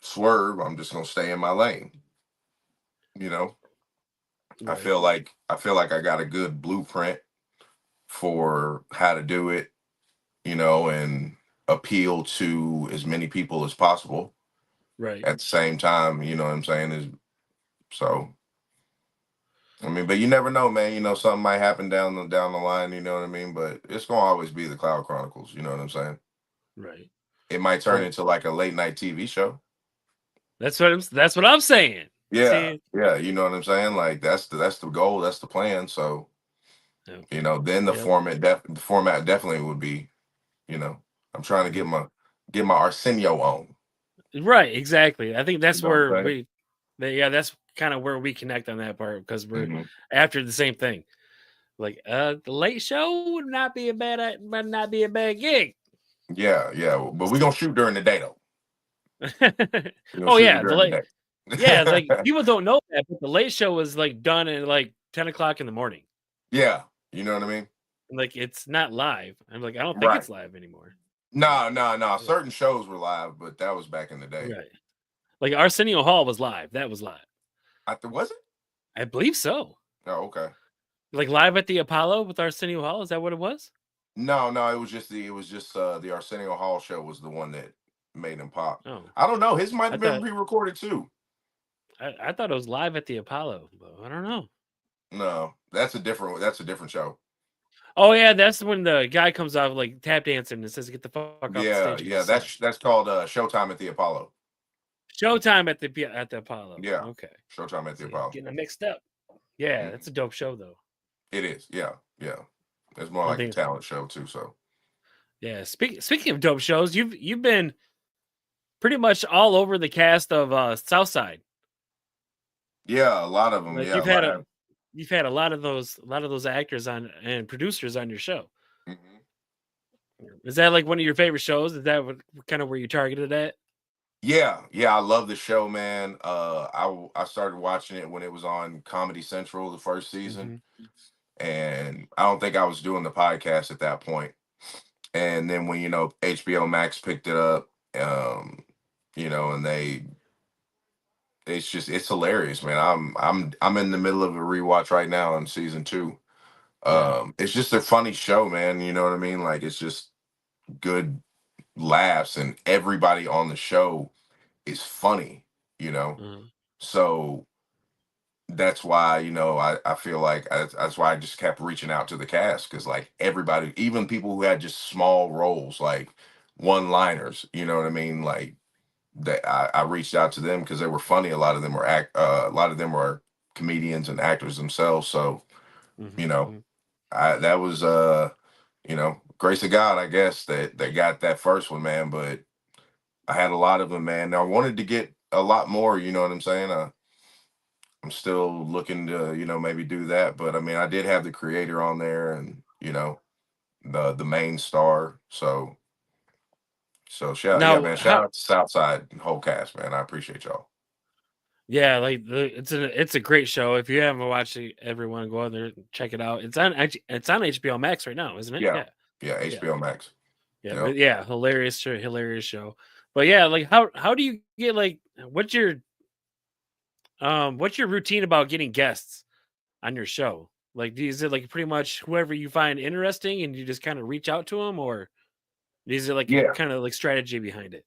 swerve. I'm just gonna stay in my lane. You know, I Right. feel like I got a good blueprint for how to do it, and appeal to as many people as possible Right. at the same time, you know what I'm saying? Is so I mean, but you never know, man. Something might happen down the line, you know what I mean? But it's gonna always be the Cloud Chronicles, you know what I'm saying? Right. It might turn Well, into like a late night TV show. that's what I'm saying. Yeah, See. yeah, you know what I'm saying? Like that's the goal, that's the plan. So, Yep. then the Yep. format definitely would be, I'm trying to get my Arsenio on. Right. Exactly. I think You that's know what where I'm saying? yeah, that's kind of where we connect on that part because we're Hmm. after the same thing. Like, the late show would not be a bad gig. Yeah, yeah. But we're gonna shoot during the day though. We're gonna Oh shoot it yeah, during the yeah, like day. people don't know that, but the late show was like done at like 10 o'clock in the morning. Yeah, you know what I mean? And, like it's not live. I'm like, I don't think Right. it's live anymore. No, no, no. Yeah. Certain shows were live, but that was back in the day. Right. Like Arsenio Hall was live. That was live. Was it? I believe so. Oh, okay. Like live at the Apollo with Arsenio Hall. Is that what it was? No, no. It was just the Arsenio Hall show was the one that made him pop. Oh, I don't know. His might I have been thought pre-recorded too. I thought it was live at the Apollo, but I don't know. No, that's a different show. Oh yeah, that's when the guy comes out like tap dancing and says, "Get the fuck off the Yeah, stage and go yeah. sing." That's called Showtime at the Apollo. Showtime at the Apollo. Yeah, Okay, Showtime at the see, I'm Apollo. getting it mixed up. Yeah, that's Mhm. a dope show though. It is. Yeah, yeah. It's more I like a think, talent show too. So yeah. Speaking of dope shows, you've been pretty much all over the cast of Southside. yeah, a lot of them. Like Yeah, a lot of. you've had a lot of those actors on and producers on your show. Mhm. Is that like one of your favorite shows? Is that what kind of where you targeted at? Yeah, yeah, I love the show, man. I started watching it when it was on Comedy Central the first season, Hmm. and I don't think I was doing the podcast at that point. And then when HBO Max picked it up, um, and it's hilarious, man. I'm in the middle of a rewatch right now on season two. Yeah. It's just a funny show, man. You know what I mean? Like it's just good laughs, and everybody on the show is funny. You know, Uh, so that's why I feel like that's why I just kept reaching out to the cast because like everybody, even people who had just small roles like one liners, you know what I mean, like that I reached out to them because they were funny. A lot of them were comedians and actors themselves, so you mhm, know mhm. that was grace of God, I guess, that they got that first one, man. But I had a lot of them, man. Now I wanted to get a lot more, you know what I'm saying. I'm still looking to, maybe do that. But I mean, I did have the creator on there and, the main star. So yeah, Now, man, shout how? out to Southside and whole cast, man. I appreciate y'all. Yeah, like it's a great show. If you haven't watched it, everyone go out there and check it out. It's on HBO Max right now, isn't it? Yeah. Yeah, Yeah, yeah, HBO Max. yeah. Yep. But yeah, hilarious show. But yeah, like how do you get like what's your routine about getting guests on your show? Like, is it like pretty much whoever you find interesting and you just kind of reach out to them, or is it like a Yeah. kind of like strategy behind it?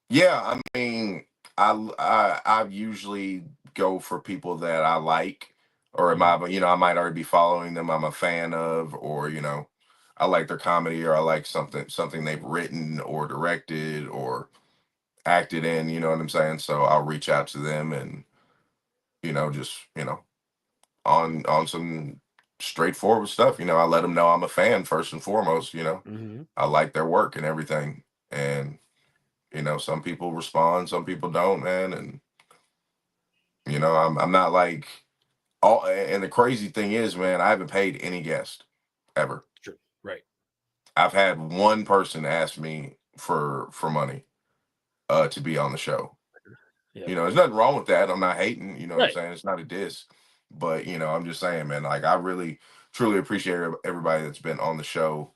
Yeah. I mean, I usually go for people that I like, or Mhm, I might already be following them. I'm a fan of, or I like their comedy, or I like something they've written or directed or acted in. You know what I'm saying? So I'll reach out to them and just on some straightforward stuff. I let them know I'm a fan first and foremost. mhm. I like their work and everything, and some people respond, some people don't, man. And I'm not like all. And the crazy thing is, man, I haven't paid any guest ever. True. Right. I've had one person ask me for money to be on the show. Yep. There's nothing wrong with that. I'm not hating, you know what I'm Right. saying? It's not a diss. But, I'm just saying, man, like I really truly appreciate everybody that's been on the show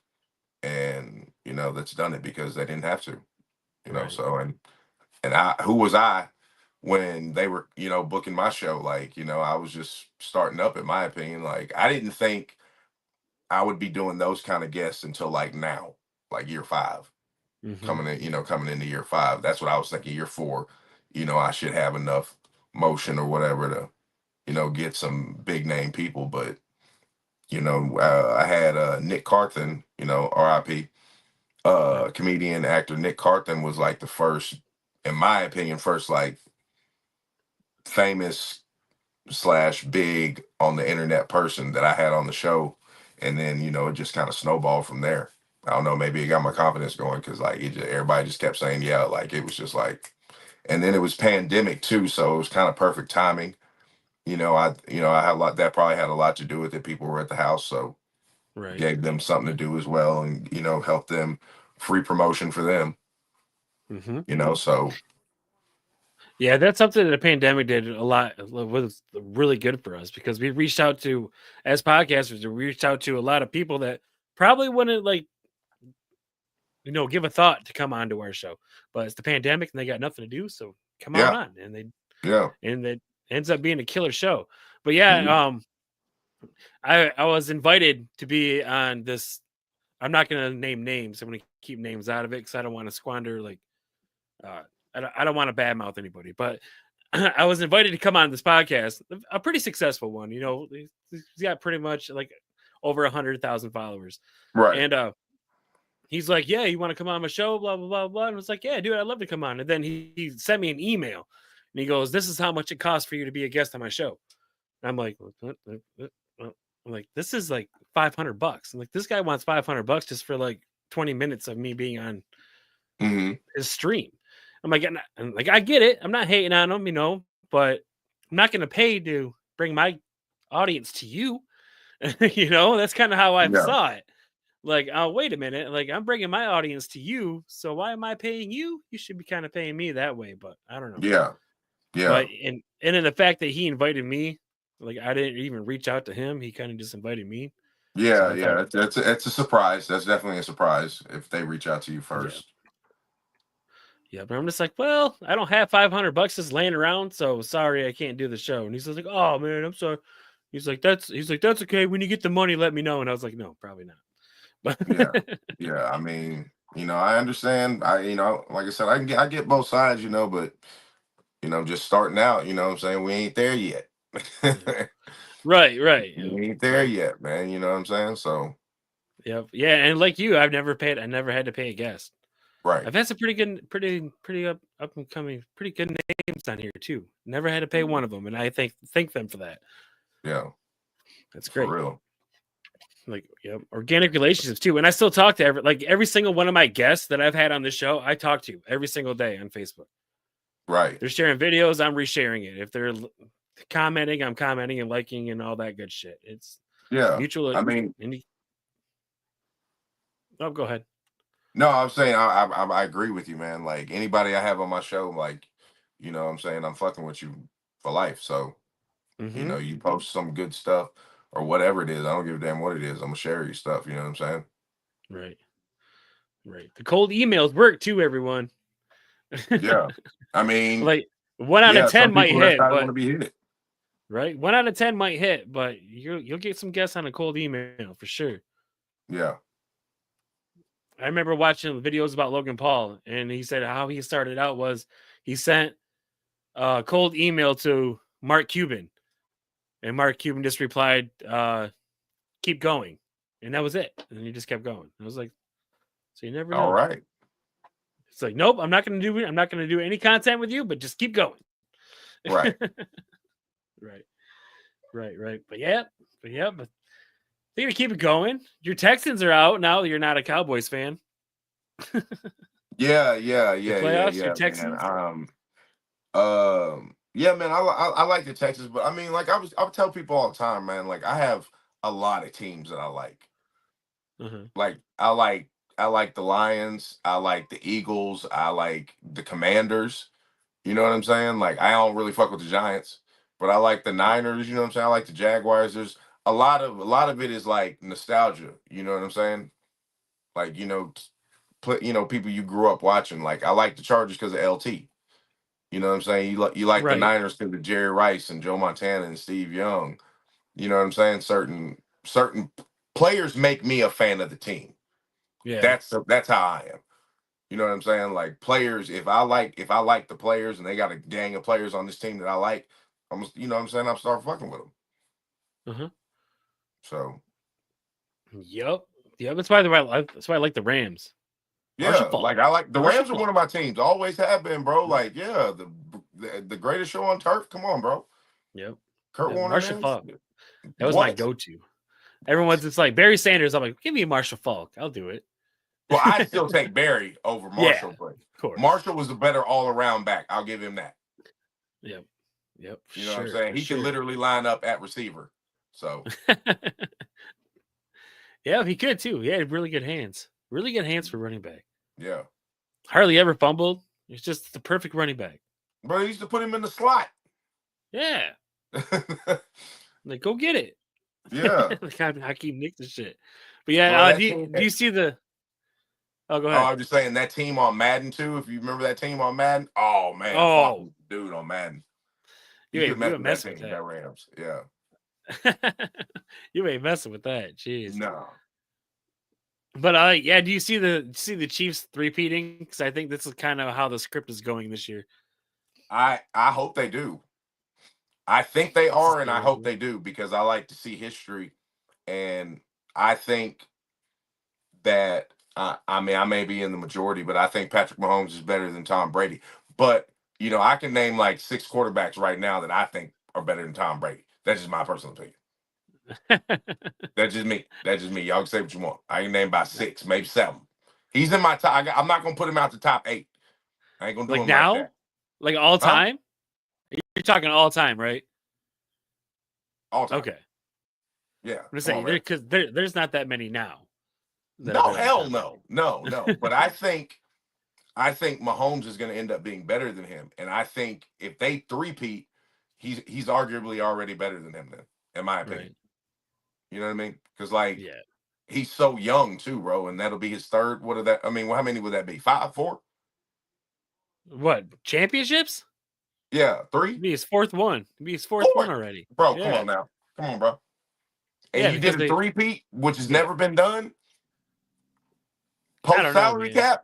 and, that's done it because they didn't have to, Right. so and And who was I when they were, booking my show? Like, I was just starting up, in my opinion. Like, I didn't think I would be doing those kind of guests until like now, like year 5, Mm-hmm. coming into year 5. That's what I was thinking. Year 4, I should have enough motion or whatever to, get some big name people. But, I had Nick Carthen, RIP, Right. comedian, actor Nick Carthen was like the first, in my opinion, first like famous slash big on the internet person that I had on the show. And then, it just kind of snowballed from there. I don't know, maybe it got my confidence going because like everybody just kept saying, yeah, like it was just like, and then it was pandemic too. So it was kind of perfect timing. I had a lot, that probably had a lot to do with it. People were at the house. So Right. gave them something to do as well, and, help them, free promotion for them, Mm-hmm. so Yeah, that's something that the pandemic did a lot. Was really good for us because we reached out to, as podcasters, we reached out to a lot of people that probably wouldn't like, give a thought to come onto our show. But it's the pandemic and they got nothing to do, so come on yeah, on. yeah. And it ends up being a killer show. But Mhm. yeah, I was invited to be on this. I'm not going to name names. I'm going to keep names out of it because I don't want to squander uh, I don't want to badmouth anybody. But I was invited to come on this podcast, a pretty successful one. He's got pretty much like over 100,000 followers, Right. and he's like, "Yeah, you want to come on my show?" Blah blah blah blah. And I was like, "Yeah, dude, I'd love to come on." And then he sent me an email, and he goes, "This is how much it costs for you to be a guest on my show." And I'm like, what? I'm like, this is like $500. I'm like, this guy wants $500 just for like 20 minutes of me being on Hmm. his stream. I'm like, and like, I get it. I'm not hating on him, but I'm not going to pay to bring my audience to you. That's kind of how I Yeah. saw it. Like, oh, wait a minute. Like, I'm bringing my audience to you. So why am I paying you? You should be kind of paying me that way. But I don't know. Yeah. Yeah. But and in the fact that he invited me, like I didn't even reach out to him. He kind of just invited me. So Yeah. I thought, Yeah. It's a surprise. That's definitely a surprise if they reach out to you yeah, first. yeah. But I'm just like, well, I don't have $500 just laying around, so sorry, I can't do the show. And he's just like, oh man, I'm sorry. That's okay. When you get the money, let me know. And I was like, no, probably not. Yeah. But Yeah. I mean, I understand. Like I said, I get both sides, but just starting out, what I'm saying, we ain't there yet. yeah. Right, right. We ain't there yet, man. You know what I'm saying? So, Yeah, yeah. And like you, I never had to pay a guest. right. I've had some pretty up and coming, pretty good names on here too. Never had to pay one of them, and I thank them for that. Yeah. That's For great. real. Like, organic relationships too. And I still talk to every single one of my guests that I've had on the show. I talk to every single day on Facebook. Right. They're sharing videos, I'm resharing it. If they're commenting, I'm commenting and liking and all that good shit. It's Yeah. mutual. I mean, Oh, go ahead. no, I'm saying I agree with you, man. Like anybody I have on my show, like, what I'm saying, I'm fucking with you for life. So, Mm-hmm. you post some good stuff or whatever it is. I don't give a damn what it is. I'm gonna share your stuff. You know what I'm saying? Right. Right. The cold emails work too, everyone. Yeah. I mean, Like 1 out of yeah, 10 some might people that's hit, how they want but to be hit. right, 1 out of 10 might hit, but you'll get some guests on a cold email for sure. Yeah. I remember watching videos about Logan Paul, and he said how he started out was he sent a cold email to Mark Cuban, and Mark Cuban just replied, "Keep going," and that was it. And he just kept going. I was like, so you never All know. right. It's like, nope, I'm not going to do any content with you, but just keep going. Right. Right, right. But they're gonna keep it going. Your Texans are out now. You're not a Cowboys fan. Yeah. The playoffs, your Yeah, man. Texans. Yeah, man. I like the Texas, but I mean, like I would tell people all the time, man. Like I have a lot of teams that I like. Uh-huh. Like I like the Lions, I like the Eagles, I like the Commanders. You know what I'm saying? Like I don't really fuck with the Giants, but I like the Niners, you know what I'm saying? I like the Jaguars. There's a lot of it is like nostalgia, you know what I'm saying? Like, people you grew up watching. Like I like the Chargers because of LT. You know what I'm saying? You like the Right. Niners because of Jerry Rice and Joe Montana and Steve Young. You know what I'm saying? Certain players make me a fan of the team. Yeah. That's how I am. You know what I'm saying? Like players, if I like the players and they got a gang of players on this team that I like, you know what I'm saying? I'll start fucking with them. Uh-huh. So Yep. That's why I like the Rams. yeah, Marshall Faulk. like I like the Marshall Rams are one of my teams. Always have been, bro. Like yeah, the greatest show on turf. Come on, bro. Yep. Kurt Warner, Marshall man. Faulk. That was my What? go-to. Everyone's just like Barry Sanders. I'm like, give me a Marshall Faulk. I'll do it. Well, I still take Barry over Marshall, but Of course. Marshall was the better all-around back. I'll give him that. Yep. You know what I'm saying? He could literally line up at receiver. So yeah, he could too. He had really good hands. Really good hands for running back. yeah. Hardly ever fumbled. He's just the perfect running back. Bro, they used to put him in the slot. Yeah. Like, go get it. Yeah. Like I keep nick the shit. But yeah, do you see the Oh, go ahead. I'm just saying that team on Madden too. If you remember that team on Madden, oh man, fuck dude on Madden. You could mess with that Rams. Yeah. You ain't messing with that. Jeez. No. But yeah, do you see the Chiefs three-peating? Because I think this is kind of how the script is going this year. I hope they do. I think they are, and I hope they do because I like to see history, and I think that I mean I may be in the majority, but I think Patrick Mahomes is better than Tom Brady. But you know, I can name like 6 quarterbacks right now that I think are better than Tom Brady. That's just my personal opinion. That's just me. Y'all can say what you want. I can name about 6, maybe 7. He's in my top. I'm not gonna put him out the top 8. I ain't gonna do him now, like that. Like all time. You're talking all time, right? All time. Okay. Yeah. I'm just saying because there's not that many now. No, hell no. But I think Mahomes is going to end up being better than him, and I think if they three-peat, he's arguably already better than him. Then, in my opinion, Right. You know what I mean? Because he's so young too, bro, and that'll be his third. What are that? I mean, how many would that be? 5, 4? What championships? Yeah, 3. It'd be his fourth one. It'd be his fourth one already, bro. Come on now, come on, bro. And you did a three-peat, which has never been done. Post salary cap.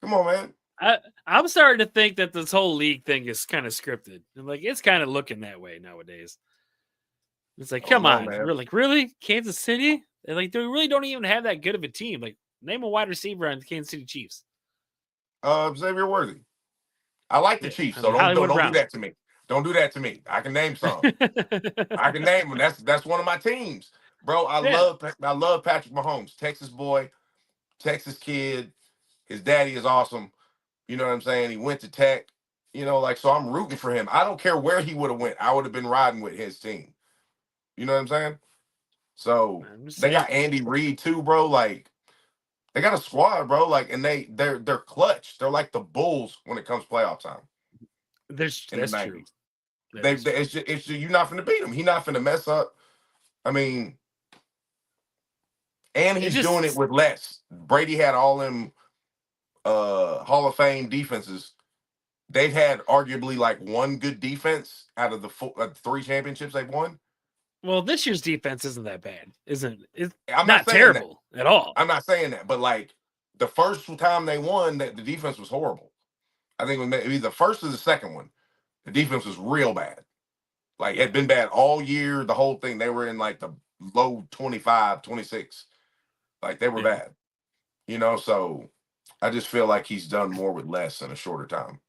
Come on, man. I'm starting to think that this whole league thing is kind of scripted. And like it's kind of looking that way nowadays. It's like, come on, man. We're like, really? Kansas City? And like, they really don't even have that good of a team. Like, name a wide receiver on the Kansas City Chiefs. Xavier Worthy. I like the Chiefs, so don't do that to me. Don't do that to me. I can name some. I can name them. That's one of my teams, bro. I love Patrick Mahomes, Texas boy, Texas kid. His daddy is awesome. You know what I'm saying? He went to Tech. You know, like so. I'm rooting for him. I don't care where he would have went. I would have been riding with his team. You know what I'm saying? So they got Andy Reid too, bro. Like they got a squad, bro. Like and they're clutch. They're like the Bulls when it comes playoff time. That's true. It's you're not finna beat him. He's not finna mess up. I mean, and he's doing it with less. Brady had all them Hall of Fame defenses. They've had arguably like one good defense out of the 3 championships they've won. Well, this year's defense isn't that bad, isn't it? I'm not terrible at all. I'm not saying that, but like the first time they won, that the defense was horrible. I think it was the first or the second one. The defense was real bad. Like it had been bad all year, the whole thing. They were in like the low 25, 26. Like they were bad. You know, so I just feel like he's done more with less in a shorter time.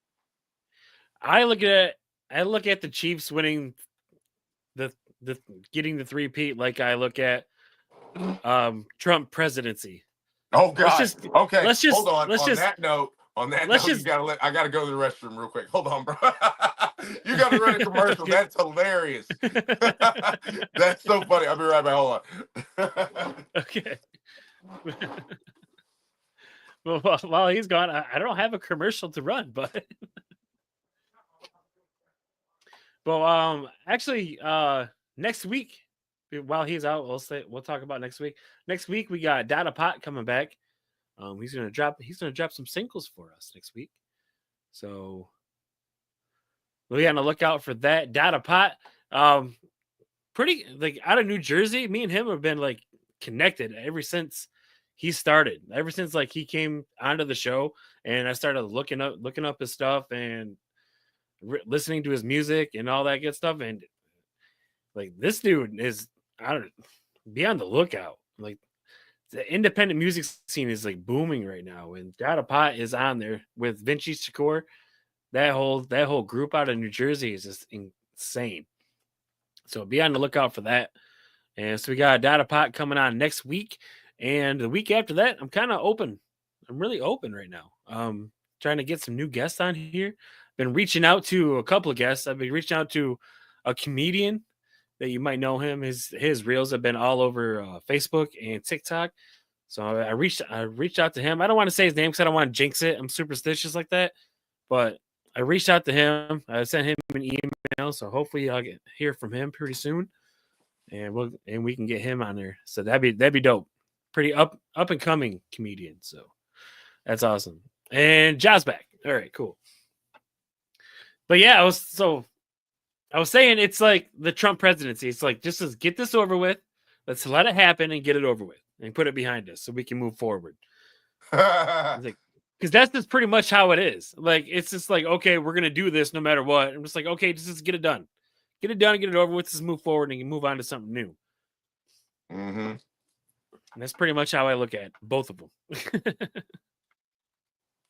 I look at the Chiefs winning the getting the three-peat like I look at Trump presidency. Oh God. Let's just hold on. On that note, I gotta go to the restroom real quick. Hold on, bro. You gotta run a commercial. That's hilarious. That's so funny. I'll be right back. Hold on. Okay. Well, while he's gone, I don't have a commercial to run, but actually next week, while he's out, we'll talk about next week. Next week we got Dada Pot coming back. He's gonna drop some singles for us next week. So we on the lookout for that. Dada Pot, pretty like out of New Jersey. Me and him have been like connected ever since he started. Ever since like he came onto the show, and I started looking up his stuff and listening to his music and all that good stuff. And like this dude is, I don't be on the lookout. Like the independent music scene is like booming right now, and Dada Pot is on there with Vinci Shakur. That whole group out of New Jersey is just insane. So be on the lookout for that. And so we got Dada Pot coming on next week, and the week after that, I'm kind of open. I'm really open right now. Trying to get some new guests on here. Been reaching out to a couple of guests. I've been reaching out to a comedian that you might know him. His reels have been all over Facebook and TikTok. So I reached out to him. I don't want to say his name because I don't want to jinx it. I'm superstitious like that. But I reached out to him. I sent him an email. So hopefully I'll hear from him pretty soon. And we can get him on there. So that'd be dope. Pretty up and coming comedian. So that's awesome. And Jah's back. All right, cool. But yeah, I was saying it's like the Trump presidency. It's like just let's get this over with. Let's let it happen and get it over with and put it behind us so we can move forward. Because that's just pretty much how it is. Like it's just like, okay, we're gonna do this no matter what. I'm just like, okay, just get it done. Get it done and get it over with. Just move forward and move on to something new. Mm-hmm. And that's pretty much how I look at both of them.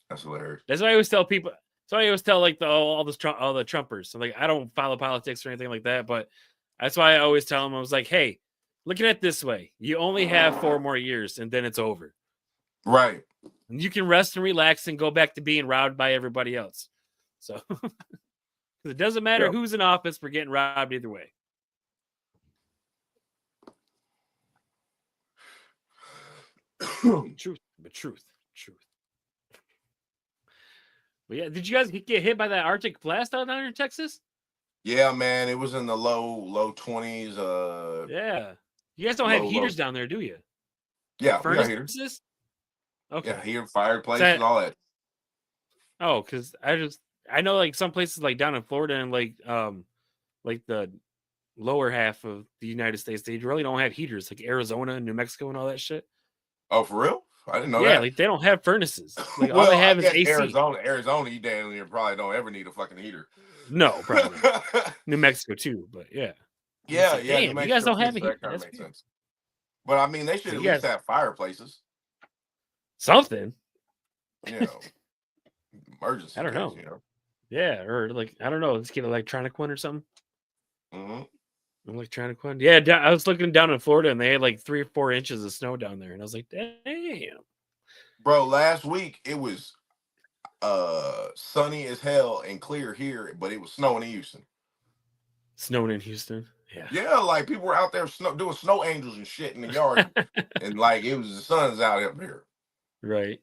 That's hilarious. That's why I always tell people. So I always tell like all the Trumpers. So like I don't follow politics or anything like that, but that's why I always tell them. I was like, hey, look at it this way: you only have 4 more years, and then it's over. Right. And you can rest and relax and go back to being robbed by everybody else. So it doesn't matter who's in office; we're getting robbed either way. Truth. But yeah, did you guys get hit by that Arctic blast out there in Texas? Yeah, man, it was in the low 20s. Yeah, you guys don't have heaters down there, do you? Yeah, we got furnaces. heaters. Okay. Yeah, heater, fireplaces, all that. Oh, because I know like some places like down in Florida and like the lower half of the United States, they really don't have heaters, like Arizona and New Mexico and all that shit. Oh, for real? I didn't know that. Yeah, like they don't have furnaces. Like well, all they have is AC. Arizona, you damn near probably don't ever need a fucking heater. No, probably not. New Mexico too, but yeah. Yeah, like, yeah. Damn, you guys don't have a heater. That kind of makes sense. But I mean, they should at least have fireplaces. Something. You know, emergency. I don't know. You know. Yeah, or like I don't know. Let's get an electronic one or something. Mm-hmm. Electronic one. Yeah, I was looking down in Florida and they had like 3 or 4 inches of snow down there, and I was like, damn. Bro, last week it was sunny as hell and clear here, but it was snowing in Houston. Snowing in Houston. Yeah. Yeah, like people were out there doing snow angels and shit in the yard, and like it was the sun's out up here. Right.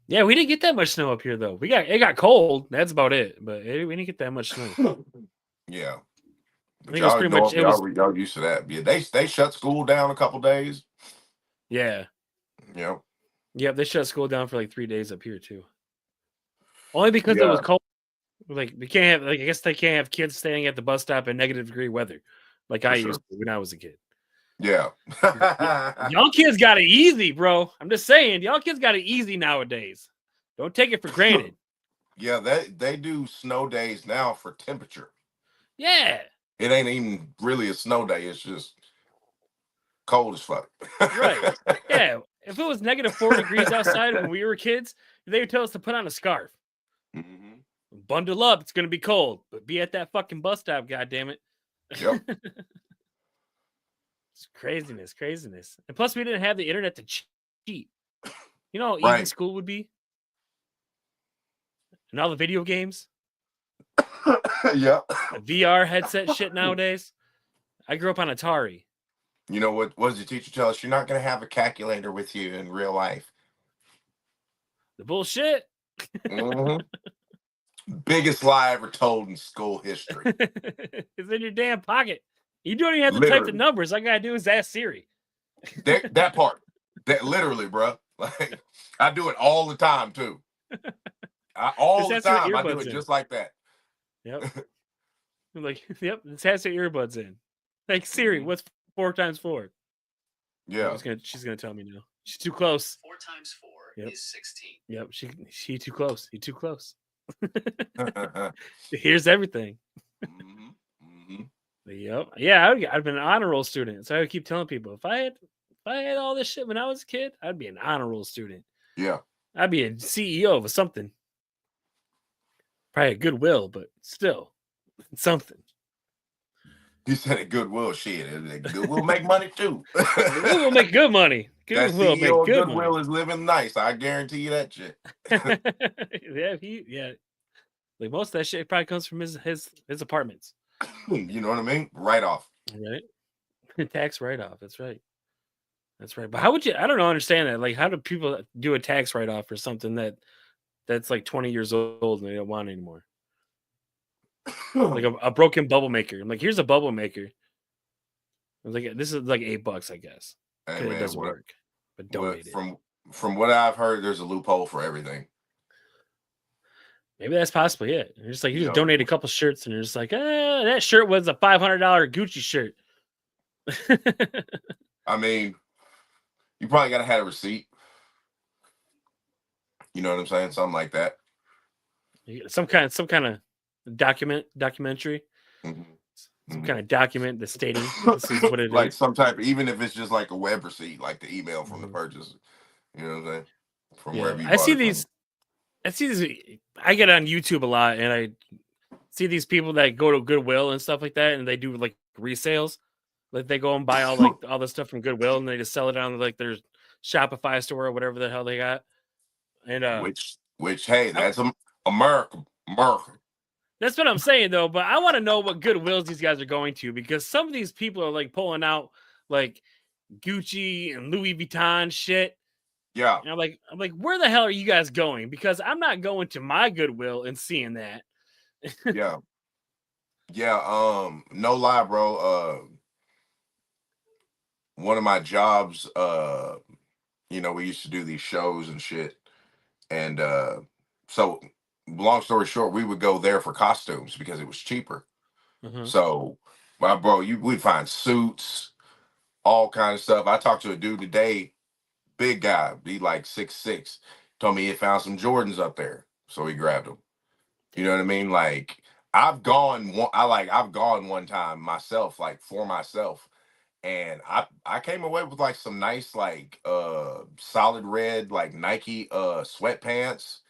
Yeah, we didn't get that much snow up here though. It got cold. That's about it. But we didn't get that much snow. Yeah. I think it was pretty much y'all used to that. Yeah, they shut school down a couple days. Yeah. Yeah. Yep, they shut school down for like 3 days up here too. Only because it was cold. Like we can't have I guess they can't have kids staying at the bus stop in -degree weather like I used to when I was a kid. Yeah. Y'all kids got it easy, bro. I'm just saying, y'all kids got it easy nowadays. Don't take it for granted. Yeah, they do snow days now for temperature. Yeah. It ain't even really a snow day. It's just cold as fuck. Right. Yeah. If it was -4 degrees outside when we were kids, they would tell us to put on a scarf. Mm-hmm. Bundle up. It's going to be cold, but be at that fucking bus stop, goddammit. Yep. It's craziness. And plus, we didn't have the internet to cheat. You know how easy school would be? And all the video games? Yeah. VR headset shit nowadays. I grew up on Atari. You know what does the teacher tell us? You're not going to have a calculator with you in real life. The bullshit. Mm-hmm. Biggest lie ever told in school history. It's in your damn pocket. You don't even have to type the numbers. All I gotta do is ask Siri. That part. That literally, bro. Like I do it all the time too. All the has your time. I do earbuds it in. just like that. Yep. I'm like, yep, this has her earbuds in. Like, Siri, what's 4 times 4? Yeah. She's gonna tell me now. She's too close. 4 times 4 is 16. Yep, she too close. He too close. Here's everything. Yep. Yeah, I've been an honor roll student, so I would keep telling people if I had all this shit when I was a kid, I'd be an honor roll student. Yeah. I'd be a CEO of something. Probably a Goodwill, but still something. You said it Goodwill. Shit, Goodwill make money too. Goodwill make good money. That Goodwill CEO make of good Goodwill money. is living nice. I guarantee you that shit. yeah. Like most of that shit probably comes from his apartments. You know what I mean? Right off. Right. Tax write-off. That's right. But how would you? I don't understand that. Like, how do people do a tax write-off for something that's like 20 years old and they don't want it anymore? Like a broken bubble maker. I'm like, here's a bubble maker. I was like, this is like $8, I guess. Hey, It man, doesn't work. But donate it. From what I've heard, there's a loophole for everything. Maybe that's possibly it. You're just like, you You just know. donate a couple shirts and you're just like, that shirt was a $500 Gucci shirt. I mean, you probably gotta have a receipt. You know what I'm saying? Something like that. Some kind of documentary. Some kind of document that's stating this is what it like is. some type of, even if it's just like a web receipt, like the email from the purchase. You know what I'm saying? From wherever you I see bought it these. I get on YouTube a lot, and I see these people that go to Goodwill and stuff like that, and they do like resales. Like they go and buy all the stuff from Goodwill, and they just sell it on like their Shopify store or whatever the hell they got. And which hey, that's America. That's what I'm saying though. But I want to know what Goodwills these guys are going to, because some of these people are like pulling out like Gucci and Louis Vuitton shit. Yeah. And I'm like, where the hell are you guys going? Because I'm not going to my Goodwill and seeing that. Yeah. No lie, bro. One of my jobs, we used to do these shows and shit. And so long story short, we would go there for costumes because it was cheaper. So my bro, we'd find suits, all kind of stuff. I talked to a dude today, big guy, be like 6'6", told me he had found some Jordans up there. So he grabbed them. You know what I mean? Like I've gone one time myself, like for myself. And I came away with like some nice, like solid red, like Nike sweatpants.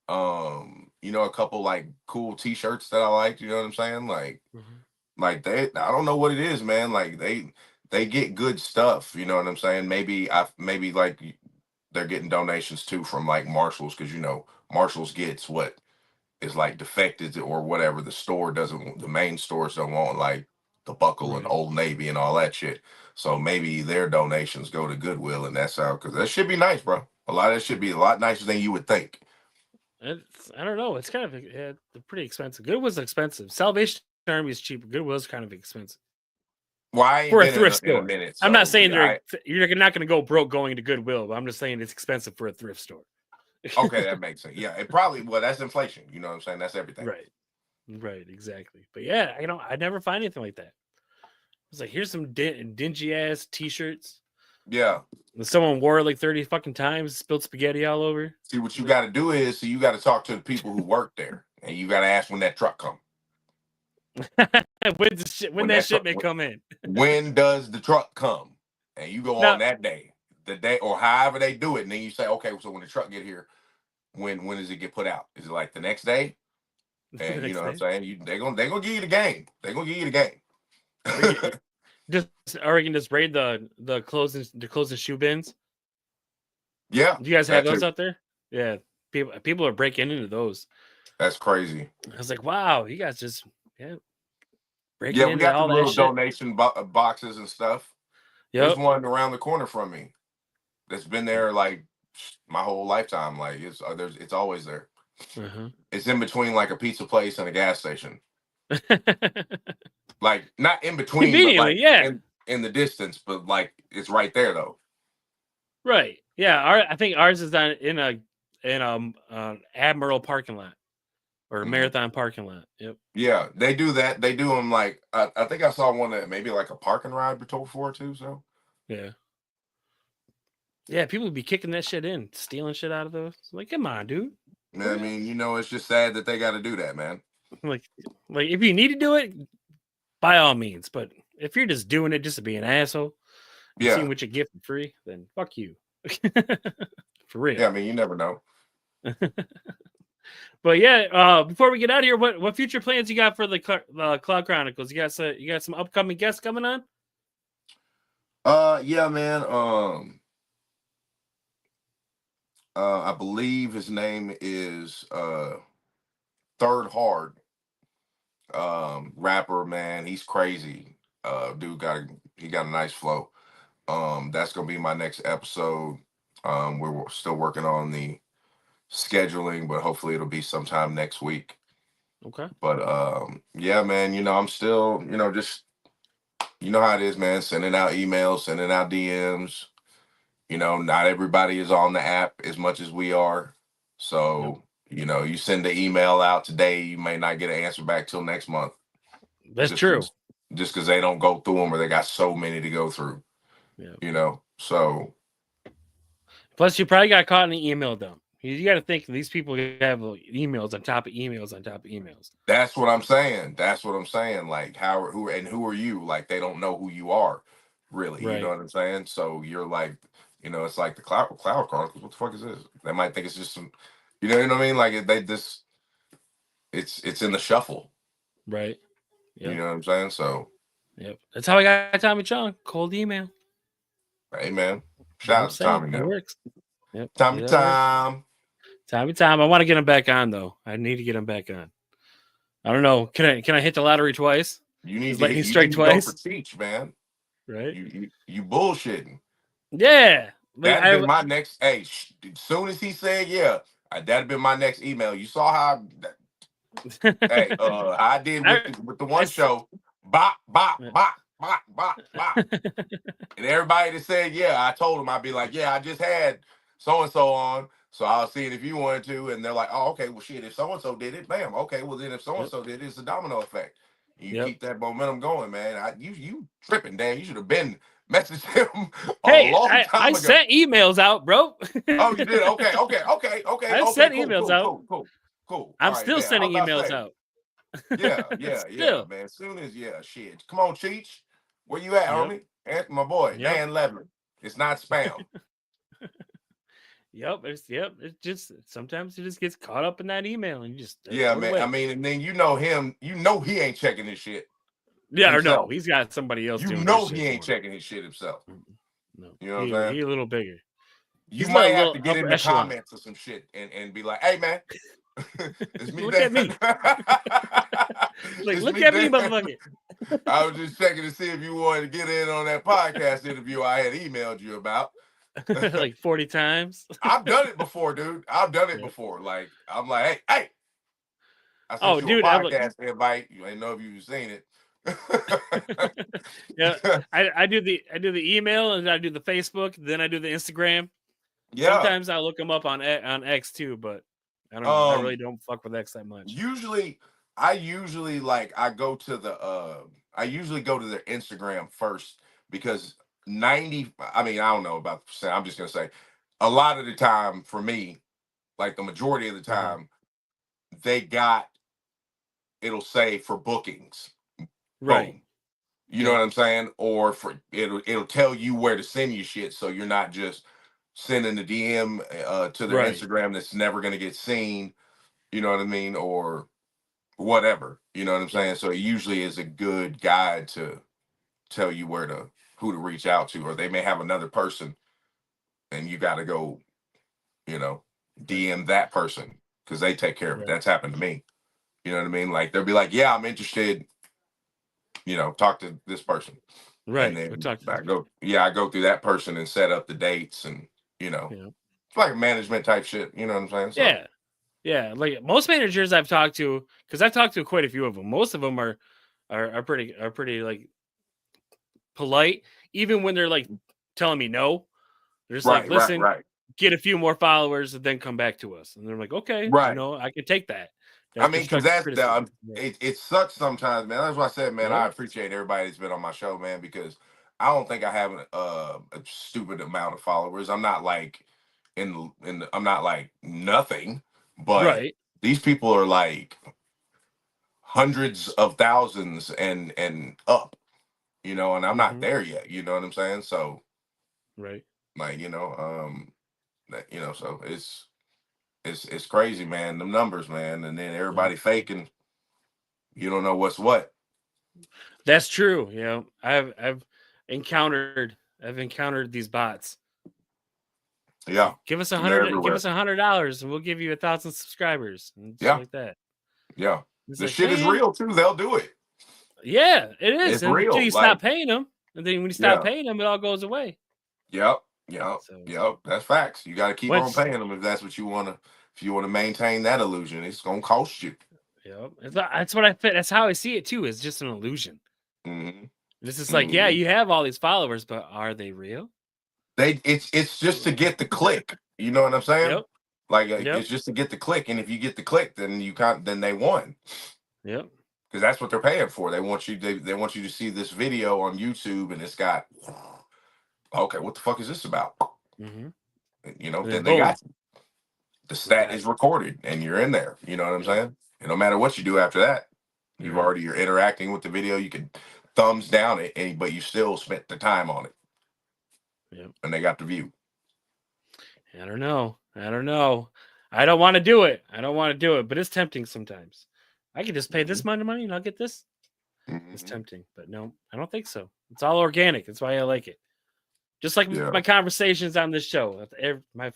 A couple like cool t-shirts that I liked, you know what I'm saying? Like I don't know what it is, man. Like they get good stuff, you know what I'm saying? Maybe like they're getting donations too from like Marshalls, because Marshalls gets what is like defected or whatever. The main stores don't want, like the Buckle and Old Navy and all that shit. So maybe their donations go to Goodwill, and that's how, because that should be nice, bro. A lot of that should be a lot nicer than you would think. I don't know. It's kind of they're pretty expensive. Goodwill's expensive. Salvation Army is cheap. Goodwill's kind of expensive. Well, I ain't for a been thrift in a store. minute. I'm not saying yeah, you're not going to go broke going to Goodwill, but I'm just saying it's expensive for a thrift store. Okay, that makes sense. Yeah, it probably, that's inflation. You know what I'm saying? That's everything. Right, exactly. But yeah, I never find anything like that. It's like, here's some dingy ass t-shirts. Yeah. And someone wore it like 30 fucking times, spilled spaghetti all over. See, what you got to do is, you got to talk to the people who work there, and you got to ask when that truck come. when that shit may come in. When does the truck come? And you go on that day, the day, or however they do it, and then you say, okay, so when the truck get here, when does it get put out? Is it like the next day? And you know what I'm saying? They're gonna give you the game. They're gonna give you the game. Or we can just raid the clothes and shoe bins. Yeah. Do you guys have those out there? Yeah. People are breaking into those. That's crazy. I was like, wow, you guys just breaking into we got all the that little shit. donation boxes and stuff. Yep. There's one around the corner from me that's been there like my whole lifetime. Like it's always there. It's in between like a pizza place and a gas station. Like not in between, but like in the distance, but like it's right there though. Right. Yeah. I think ours is in a in Admiral parking lot or Marathon parking lot. Yep. Yeah, they do that. They do them like I think I saw one that maybe like a parking ride before too. So yeah. Yeah, people would be kicking that shit in, stealing shit out of those. Like, come on, dude. I mean, it's just sad that they got to do that, man. Like if you need to do it, by all means. But if you're just doing it just to be an asshole, seeing what you get for free, then fuck you. For real. Yeah, I mean, you never know. But yeah, before we get out of here, what future plans you got for the Cloud Chronicles? You got some upcoming guests coming on? Yeah, man. I believe his name is Third Hard. Rapper, man. He's crazy. Dude got a nice flow. That's gonna be my next episode. We're still working on the scheduling, but hopefully it'll be sometime next week. Okay. But yeah, man, I'm still, just how it is, man, sending out emails, sending out DMs. Not everybody is on the app as much as we are. So, you send the email out today, you may not get an answer back till next month. That's true. Just because they don't go through them or they got so many to go through. Yeah. So. Plus, you probably got caught in the email dump. You got to think these people have emails on top of emails on top of emails. That's what I'm saying. Like, who are you? Like, they don't know who you are, really. Right. You know what I'm saying? So you're like, it's like the Cloud Chronicles. What the fuck is this? They might think it's just some, you know what I mean? Like it's in the shuffle. Right. Yep. You know what I'm saying? So. Yep. That's how I got Tommy Chong. Cold email. Hey, man. Shout out to Tommy. It works. Yep. Tommy Tom. I want to get him back on though. I need to get him back on. I don't know. Can I hit the lottery twice? You need to strike twice. Go for Teach, man. Right. You bullshitting. Yeah. That'd been my next. Hey, as soon as he said yeah, that'd been my next email. You saw how. Hey, I did with the one show. Bop, bop, bop, bop, bop, bop. And everybody that said yeah, I told them I'd be like, yeah, I just had so and so on. So I'll see it if you wanted to, and they're like, "Oh, okay. Well, shit. If so and so did it, bam. Okay. Well, then if so and so did it, it's a domino effect. You keep that momentum going, man. You tripping, Dan? You should have been messaging him a long time ago. I sent emails out, bro. Oh, you did? Okay. I sent emails out. Cool. I'm still sending emails out. Yeah, man. As soon as shit. Come on, Cheech. Where you at, homie? Answer my boy, Dan Levely. It's not spam. It's just sometimes it just gets caught up in that email and you just man. Away. I mean, and then him, he ain't checking his shit. Yeah, himself. Or no, he's got somebody else. He ain't checking his shit himself. No, you know what I'm saying? He's a little bigger. You might have to get in the comments or some shit and be like, "Hey, man, it's me." Look at me. Look at me, motherfucker. I was just checking to see if you wanted to get in on that podcast interview I had emailed you about. Like 40 times. I've done it before, dude. I've done it before. Like, I'm like, hey. I sent you a podcast invite. You ain't know if you've seen it. Yeah, I do the email and I do the Facebook, then I do the Instagram. Yeah. Sometimes I look them up on X too, but I don't know. I really don't fuck with X that much. I usually go to their Instagram first because I don't know about the percent. I'm just gonna say a lot of the time for me, like the majority of the time, it'll say for bookings. Right. Boom. You know what I'm saying? Or for it'll tell you where to send your shit so you're not just sending the DM to their Instagram that's never gonna get seen, you know what I mean? Or whatever. You know what I'm saying? So it usually is a good guide to tell you who to reach out to, or they may have another person and you got to go, DM that person because they take care of it. That's happened to me. You know what I mean? Like they'll be like, yeah, I'm interested, talk to this person. Right. And then I go through that person and set up the dates and, it's like management type shit. You know what I'm saying? So, yeah. Like most managers I've talked to, because I've talked to quite a few of them. Most of them are pretty like polite, even when they're like telling me no. They're just like, listen, get a few more followers and then come back to us. And they're like, okay, Right. I can take that. I mean, because constructive criticism. it sucks sometimes, man. That's why I said, man, Yeah. I appreciate everybody that's been on my show, man, because I don't think I have a stupid amount of followers. I'm not like I'm not like nothing, but Right. these people are like hundreds of thousands and up, and I'm not there yet. You know what I'm saying? So, Right. like, so it's crazy, man. The numbers, man, and then everybody faking. You don't know what's what. That's true. I've encountered these bots. Yeah. Give us They're $100 everywhere. $100 and we'll give you 1,000 subscribers and shit like that. Yeah. It's The like, shit is real too. They'll do it. Yeah, it is. It's Until real. you stop paying them. And then when you stop paying them, it all goes away. Yep. So, Yep. That's facts. You got to keep on paying them if that's what you want to. If you want to maintain that illusion, it's gonna cost you. Yep. That's what I fit. That's how I see it too. It's just an illusion. Mm-hmm. This is like, yeah, you have all these followers, but are they real? It's just to get the click. You know what I'm saying? Yep. Like it's just to get the click, and if you get the click, then then they won. Yep. Because that's what they're paying for. They want you to see this video on YouTube, and it's got, okay, what the fuck is this about? Mm-hmm. Then they got you. The stat is recorded, and you're in there. You know what I'm saying? And no matter what you do after that, you're interacting with the video. You can thumbs down it, but you still spent the time on it. Yep. And they got the view. I don't know. I don't want to do it. But it's tempting sometimes. I can just pay this amount of money and I'll get this. Mm-hmm. It's tempting, but no, I don't think so. It's all organic. That's why I like it. Just like my conversations on this show, my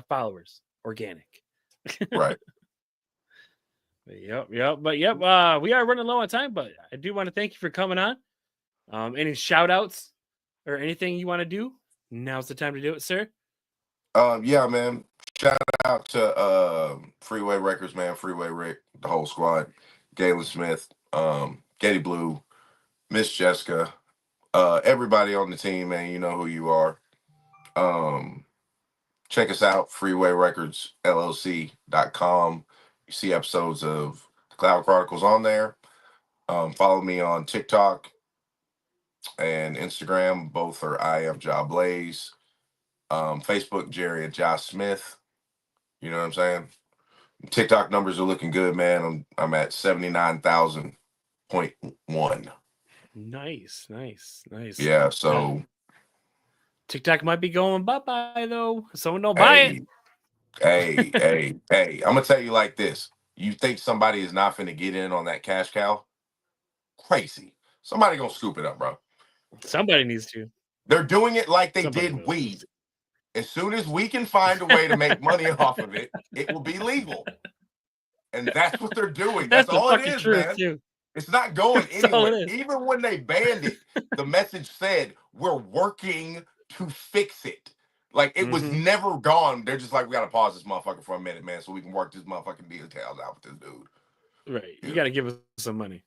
followers, organic. Right. Yep. We are running low on time, but I do want to thank you for coming on. Any shout outs or anything you want to do? Now's the time to do it, sir. Yeah, man. Shout out to Freeway Records, man. Freeway Rick, the whole squad. Galen Smith, Katie Blue, Miss Jessica, everybody on the team, man. You know who you are. Check us out, freewayrecordsllc.com. You see episodes of the Cloud Chronicles on there. Follow me on TikTok and Instagram. Both are I am Jah Blaze. Facebook, Jerry and Josh Smith. You know what I'm saying? TikTok numbers are looking good, man. I'm at 79,000.1. Nice. Yeah, so TikTok might be going bye-bye though. Someone don't buy it. Hey. I'm gonna tell you like this. You think somebody is not finna get in on that cash cow? Crazy. Somebody gonna scoop it up, bro. Somebody needs to. They're doing it like they did weed. As soon as we can find a way to make money off of it, it will be legal. And that's what they're doing. That's all it is, man. Too. It's not going anywhere. Even when they banned it, the message said, we're working to fix it. Like, it was never gone. They're just like, we got to pause this motherfucker for a minute, man, so we can work this motherfucking details out with this dude. Right. You got to give us some money.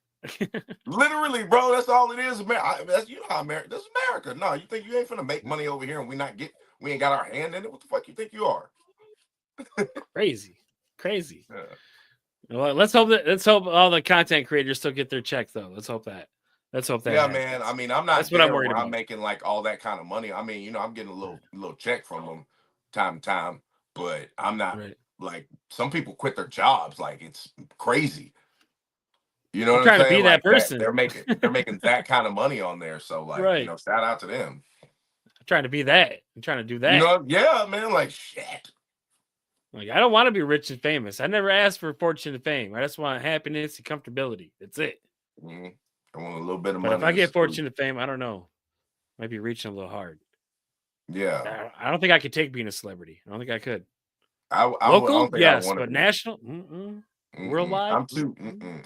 Literally, bro. That's all it is. You know how America. This is America. No, you think you ain't finna make money over here and we ain't got our hand in it? What the fuck you think you are? Crazy. Yeah. Well, let's hope all the content creators still get their check though. Let's hope that. Yeah, happens. Man. I mean, I'm not. That's what I'm worried about. I'm making like all that kind of money. I mean, I'm getting a little check from them time to time, but I'm not like some people quit their jobs. Like it's crazy. You know what I'm trying saying? To be that person. They're making that kind of money on there. So like, shout out to them. I'm trying to be that. I'm trying to do that. Yeah, man. Like shit. Like I don't want to be rich and famous. I never asked for fortune and fame. I just want happiness and comfortability. That's it. Mm-hmm. I want a little bit of money. If I get fortune and fame, I don't know. Might be reaching a little hard. Yeah. I don't think I could take being a celebrity. I don't think I could. Local, yes, but national, worldwide.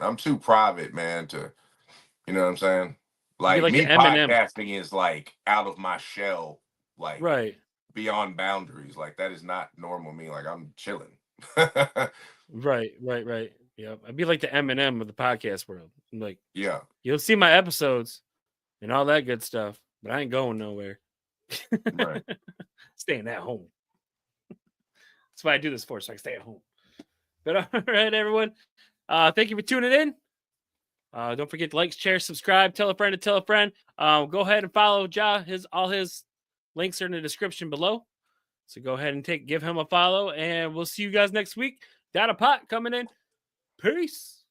I'm too private, man. You know what I'm saying? Like me, podcasting is like out of my shell, like beyond boundaries. Like that is not normal me. Like I'm chilling. Right. Yeah, I'd be like the Eminem of the podcast world. I'm like, yeah, you'll see my episodes and all that good stuff, but I ain't going nowhere. Right. Staying at home. That's why I do this for, so I can stay at home. But all right, everyone. Thank you for tuning in. Don't forget to like, share, subscribe, tell a friend to tell a friend. Go ahead and follow Jah. All his links are in the description below. So go ahead and give him a follow, and we'll see you guys next week. Data Pot coming in. Peace.